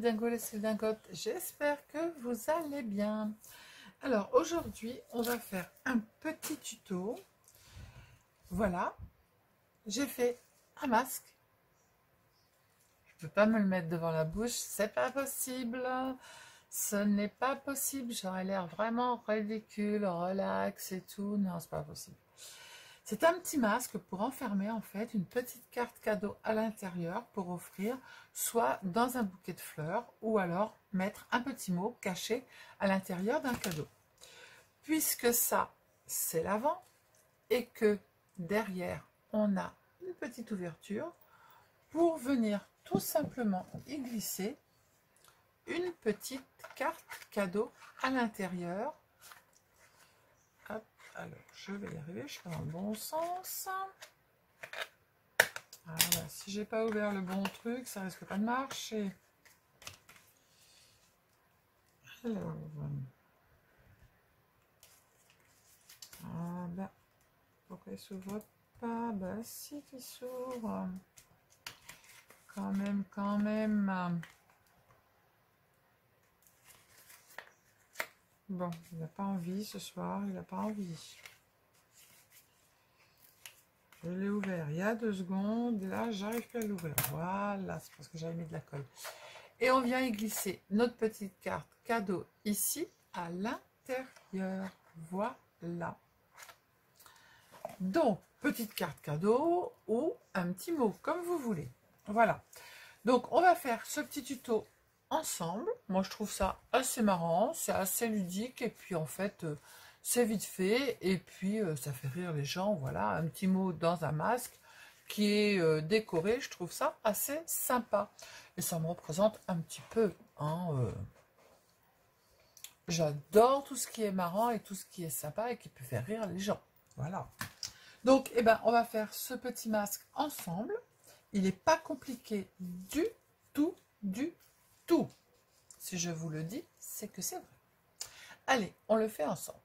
dingos, les Sylvingotes, j'espère que vous allez bien. Alors aujourd'hui, on va faire un petit tuto. Voilà, j'ai fait un masque. Je peux pas me le mettre devant la bouche, c'est pas possible. Ce n'est pas possible, j'aurais l'air vraiment ridicule, relax et tout. Non, c'est pas possible. C'est un petit masque pour enfermer en fait une petite carte cadeau à l'intérieur pour offrir soit dans un bouquet de fleurs ou alors mettre un petit mot caché à l'intérieur d'un cadeau. Puisque ça, c'est l'avant et que derrière, on a une petite ouverture pour venir tout simplement y glisser une petite carte cadeau à l'intérieur. Alors, je vais y arriver, je suis dans le bon sens. Voilà, si j'ai pas ouvert le bon truc, ça risque pas de marcher. Alors, voilà. Pourquoi il s'ouvre pas? Bah si, il s'ouvre. Quand même, quand même. Bon, il n'a pas envie ce soir, il n'a pas envie. Je l'ai ouvert il y a 2 secondes, là j'arrive plus à l'ouvrir. Voilà, c'est parce que j'avais mis de la colle. Et on vient y glisser notre petite carte cadeau ici à l'intérieur. Voilà. Donc, petite carte cadeau ou un petit mot, comme vous voulez. Voilà. Donc, on va faire ce petit tuto ensemble. Moi, je trouve ça assez marrant, c'est assez ludique. Et puis, en fait, c'est vite fait. Et puis, ça fait rire les gens. Voilà, un petit mot dans un masque qui est décoré. Je trouve ça assez sympa. Et ça me représente un petit peu. Hein, j'adore tout ce qui est marrant et tout ce qui est sympa et qui peut faire rire les gens. Voilà. Donc, eh ben, on va faire ce petit masque ensemble. Il n'est pas compliqué du tout, du tout. Si je vous le dis, c'est que c'est vrai. Allez, on le fait ensemble.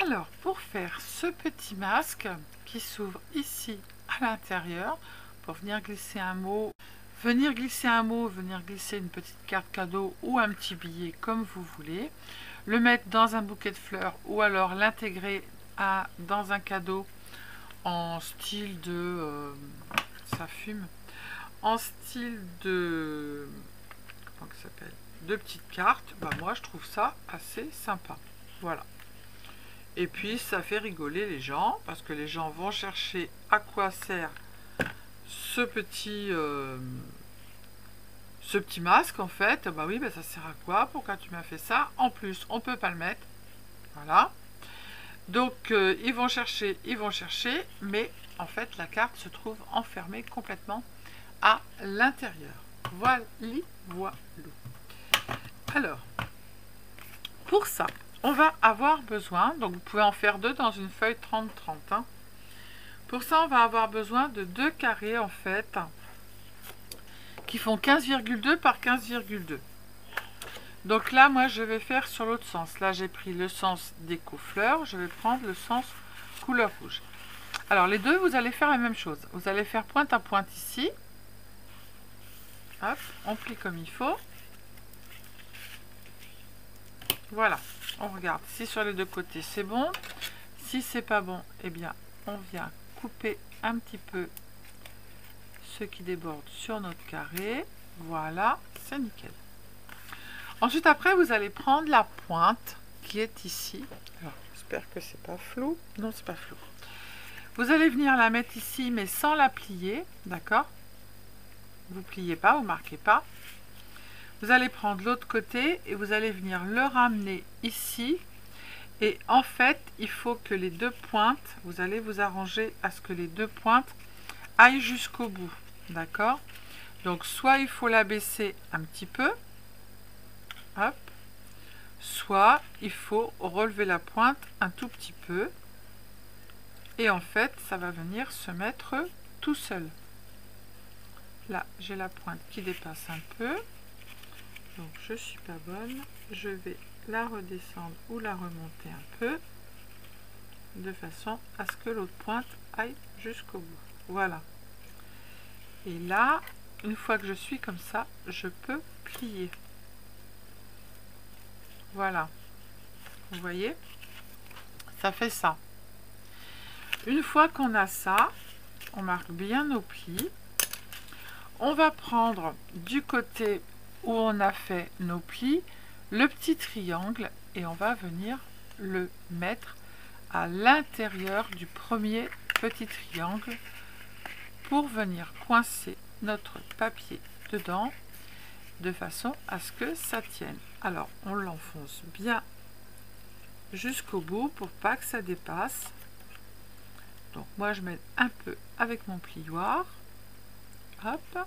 Alors, pour faire ce petit masque qui s'ouvre ici à l'intérieur, pour venir glisser un mot, venir glisser une petite carte cadeau ou un petit billet comme vous voulez, le mettre dans un bouquet de fleurs ou alors l'intégrer dans un cadeau en style de ça fume, en style de comment ça s'appelle, de petites cartes. Bah moi je trouve ça assez sympa. Voilà. Et puis ça fait rigoler les gens parce que les gens vont chercher à quoi sert ce petit masque en fait. Bah oui, bah ça sert à quoi? Pourquoi tu m'as fait ça? En plus on peut pas le mettre. Voilà. Donc ils vont chercher, mais en fait la carte se trouve enfermée complètement à l'intérieur. Voilà, voilà. Alors, pour ça, on va avoir besoin, donc vous pouvez en faire 2 dans une feuille 30-30. Hein. Pour ça, on va avoir besoin de 2 carrés en fait, qui font 15,2 par 15,2. Donc là, moi, je vais faire sur l'autre sens. Là, j'ai pris le sens déco-fleurs. Je vais prendre le sens couleur rouge. Alors, les deux, vous allez faire la même chose. Vous allez faire pointe à pointe ici. Hop, on plie comme il faut. Voilà, on regarde. Si sur les 2 côtés, c'est bon. Si c'est pas bon, eh bien, on vient couper un petit peu ce qui déborde sur notre carré. Voilà, c'est nickel. Ensuite, après, vous allez prendre la pointe qui est ici. Alors, j'espère que c'est pas flou. Non, c'est pas flou. Vous allez venir la mettre ici, mais sans la plier, d'accord? Vous pliez pas, vous marquez pas. Vous allez prendre l'autre côté et vous allez venir le ramener ici. Et en fait, il faut que les 2 pointes, vous allez vous arranger à ce que les 2 pointes aillent jusqu'au bout, d'accord? Donc, soit il faut la baisser un petit peu. Hop. Soit il faut relever la pointe un tout petit peu et en fait ça va venir se mettre tout seul. Là j'ai la pointe qui dépasse un peu, donc je suis pas bonne, je vais la redescendre ou la remonter un peu de façon à ce que l'autre pointe aille jusqu'au bout. Voilà. Et là, une fois que je suis comme ça, je peux plier. Voilà, vous voyez, ça fait ça. Une fois qu'on a ça, on marque bien nos plis. On va prendre du côté où on a fait nos plis le petit triangle et on va venir le mettre à l'intérieur du premier petit triangle pour venir coincer notre papier dedans de façon à ce que ça tienne. Alors on l'enfonce bien jusqu'au bout pour pas que ça dépasse. Donc moi je mets un peu avec mon plioir. Hop.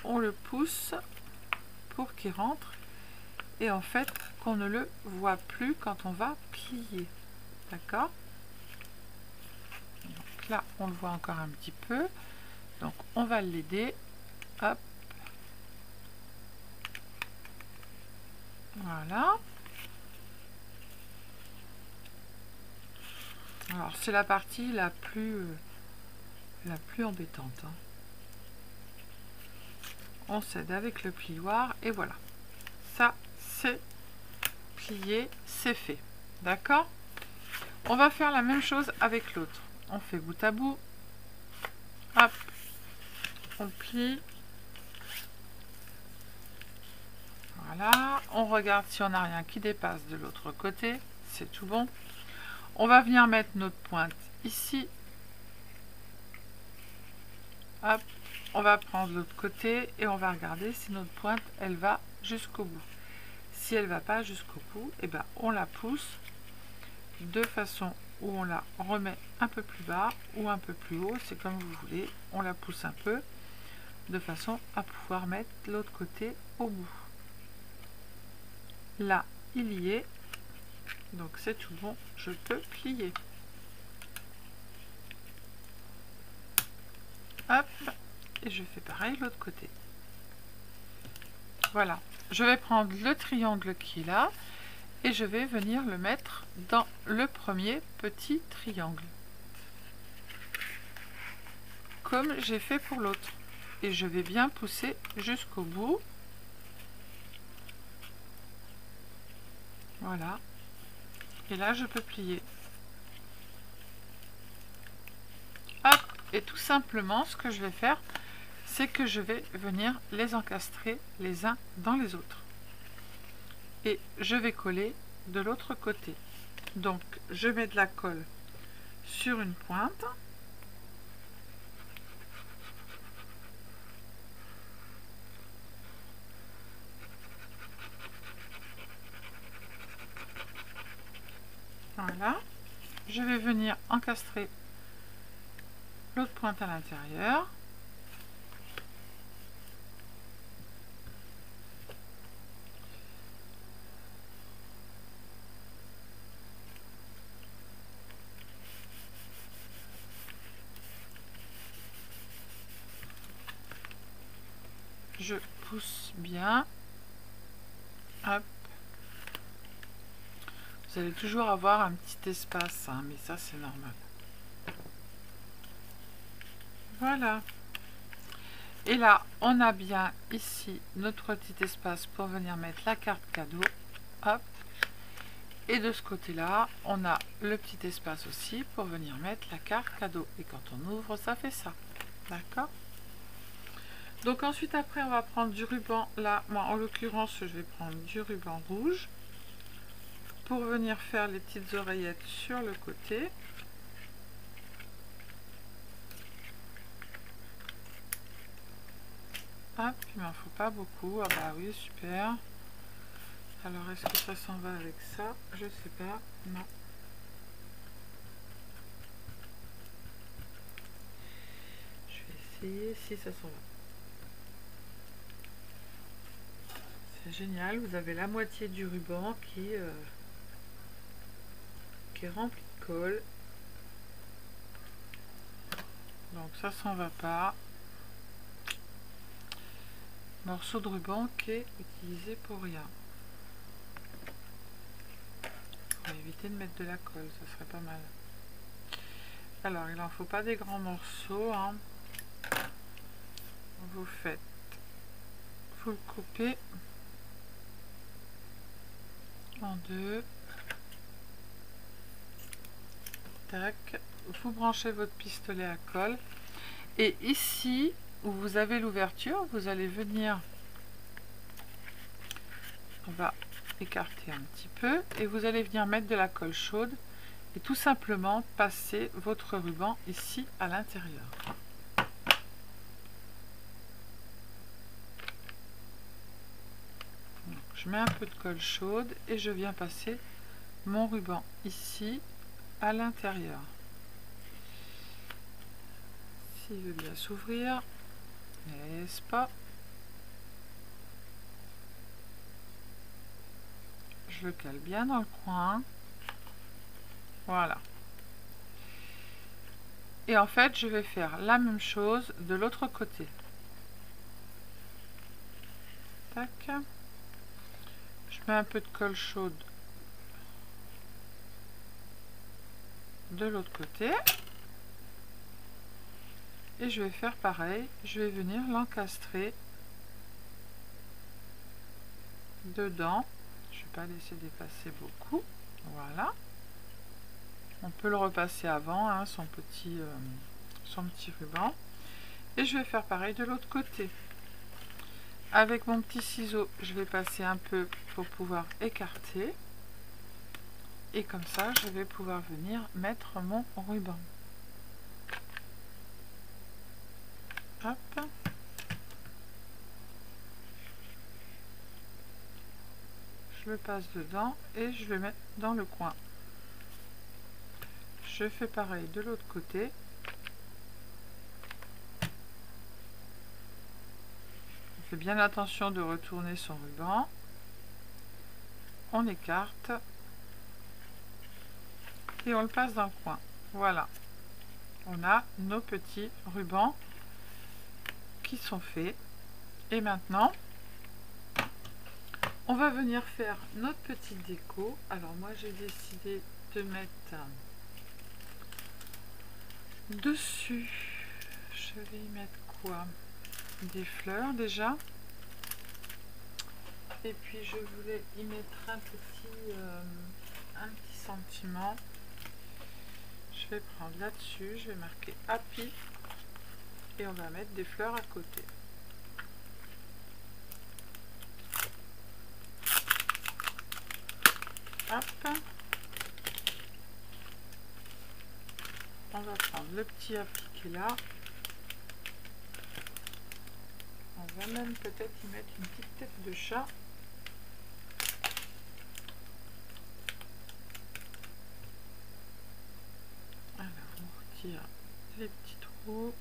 On le pousse pour qu'il rentre et en fait qu'on ne le voit plus quand on va plier. D'accord? Donc là on le voit encore un petit peu. Donc on va l'aider. Hop. Voilà. Alors c'est la partie la plus embêtante. Hein. On s'aide avec le plioir et voilà. Ça c'est plié, c'est fait. D'accord? On va faire la même chose avec l'autre. On fait bout à bout. Hop. On plie. Voilà. On regarde si on n'a rien qui dépasse de l'autre côté. C'est tout bon. On va venir mettre notre pointe ici. Hop. On va prendre l'autre côté et on va regarder si notre pointe, elle va jusqu'au bout. Si elle ne va pas jusqu'au bout, et ben on la pousse de façon où on la remet un peu plus bas ou un peu plus haut, c'est comme vous voulez. On la pousse un peu de façon à pouvoir mettre l'autre côté au bout. Là, il y est. Donc c'est tout bon, je peux plier. Hop, et je fais pareil de l'autre côté. Voilà, je vais prendre le triangle qui est là et je vais venir le mettre dans le premier petit triangle. Comme j'ai fait pour l'autre. Et je vais bien pousser jusqu'au bout. Voilà. Et là, je peux plier. Hop, et tout simplement, ce que je vais faire, c'est que je vais venir les encastrer les uns dans les autres. Et je vais coller de l'autre côté. Donc, je mets de la colle sur une pointe. Voilà. Je vais venir encastrer l'autre pointe à l'intérieur. Je pousse bien. Hop. Vous allez toujours avoir un petit espace, hein, mais ça c'est normal. Voilà. Et là, on a bien ici notre petit espace pour venir mettre la carte cadeau. Hop. Et de ce côté-là, on a le petit espace aussi pour venir mettre la carte cadeau. Et quand on ouvre, ça fait ça. D'accord? Donc ensuite, après, on va prendre du ruban. Là, moi, en l'occurrence, je vais prendre du ruban rouge pour venir faire les petites oreillettes sur le côté. Hop, il m'en faut pas beaucoup. Ah bah oui, super. Alors, est-ce que ça s'en va avec ça? Je sais pas. Non. Je vais essayer si ça s'en va. C'est génial. Vous avez la moitié du ruban qui est rempli de colle. Donc ça s'en va pas. Morceau de ruban qui est utilisé pour rien. On va éviter de mettre de la colle, ça serait pas mal. Alors il n'en faut pas des grands morceaux. Hein. Vous faites vous le coupez en deux. Tac. Vous branchez votre pistolet à colle. Et ici, où vous avez l'ouverture, vous allez venir, on va écarter un petit peu, et vous allez venir mettre de la colle chaude et tout simplement passer votre ruban ici à l'intérieur. Je mets un peu de colle chaude et je viens passer mon ruban ici à l'intérieur. S'il veut bien s'ouvrir, n'est-ce pas? Je le cale bien dans le coin. Voilà. Et en fait, je vais faire la même chose de l'autre côté. Tac. Je mets un peu de colle chaude de l'autre côté. Et je vais faire pareil. Je vais venir l'encastrer dedans. Je ne vais pas laisser dépasser beaucoup. Voilà. On peut le repasser avant, hein, son petit ruban. Et je vais faire pareil de l'autre côté. Avec mon petit ciseau, je vais passer un peu pour pouvoir écarter. Et comme ça, je vais pouvoir venir mettre mon ruban. Hop. Je le passe dedans et je le mets dans le coin. Je fais pareil de l'autre côté. On fait bien attention de retourner son ruban. On écarte. Et on le passe dans le coin. Voilà. On a nos petits rubans qui sont faits. Et maintenant, on va venir faire notre petite déco. Alors moi, j'ai décidé de mettre dessus. Je vais y mettre quoi? Des fleurs déjà. Et puis je voulais y mettre un petit sentiment. Je vais prendre là-dessus, je vais marquer Happy et on va mettre des fleurs à côté. Hop. On va prendre le petit Happy qui est là. On va même peut-être y mettre une petite tête de chat. Alors on retire les petits trous.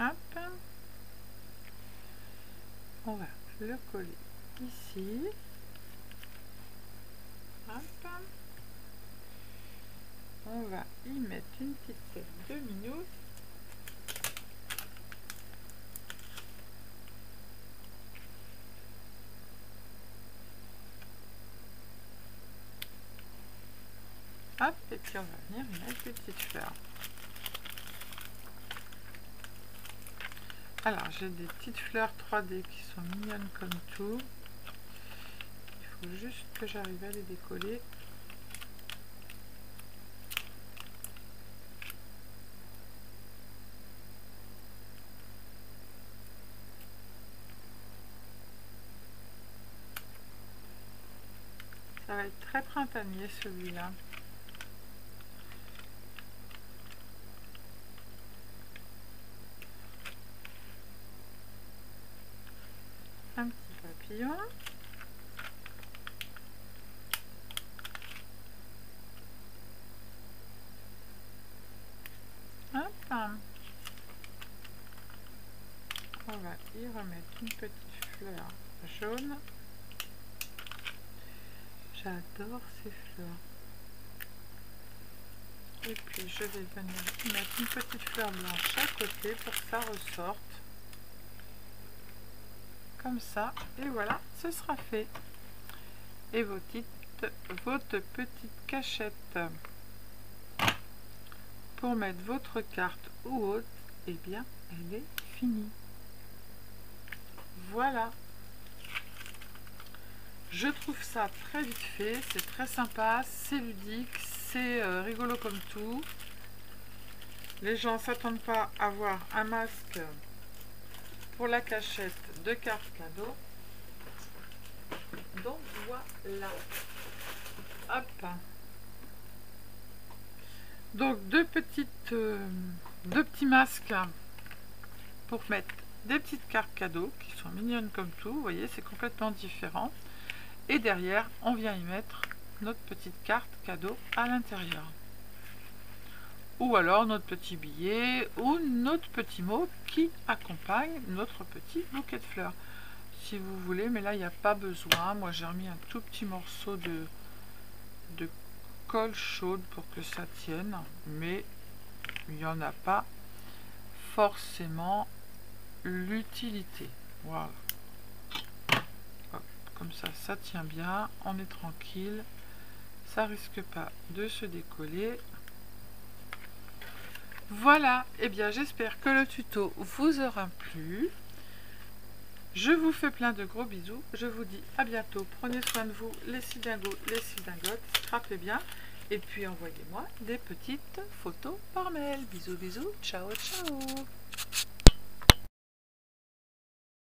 Hop. On va le coller ici. Hop. On va y mettre une petite tête de minou. Hop, et puis on va venir y mettre des petites fleurs. Alors, j'ai des petites fleurs 3D qui sont mignonnes comme tout. Il faut juste que j'arrive à les décoller. Ça va être très printanier celui-là. Un petit papillon. Hop. On va y remettre une petite fleur jaune. J'adore ces fleurs. Et puis je vais venir y mettre une petite fleur blanche à côté pour que ça ressorte. comme ça, et voilà, ce sera fait. Et votre petite cachette pour mettre votre carte ou autre, et bien elle est finie. Voilà, je trouve ça très vite fait, c'est très sympa, c'est ludique, c'est rigolo comme tout. Les gens ne s'attendent pas à voir un masque pour la cachette de cartes cadeaux. Donc voilà. Hop. Donc deux petits masques pour mettre des petites cartes cadeaux qui sont mignonnes comme tout. Vous voyez, c'est complètement différent. Et derrière, on vient y mettre notre petite carte cadeau à l'intérieur. Ou alors notre petit billet ou notre petit mot qui accompagne notre petit bouquet de fleurs. Si vous voulez, mais là il n'y a pas besoin. Moi j'ai remis un tout petit morceau de colle chaude pour que ça tienne, mais il n'y en a pas forcément l'utilité. Voilà. Hop, comme ça tient bien, on est tranquille, ça risque pas de se décoller. Voilà, et bien j'espère que le tuto vous aura plu. Je vous fais plein de gros bisous. Je vous dis à bientôt. Prenez soin de vous, les cydingos, les cydingotes. Scrapez bien. Et puis envoyez-moi des petites photos par mail. Bisous, bisous. Ciao, ciao.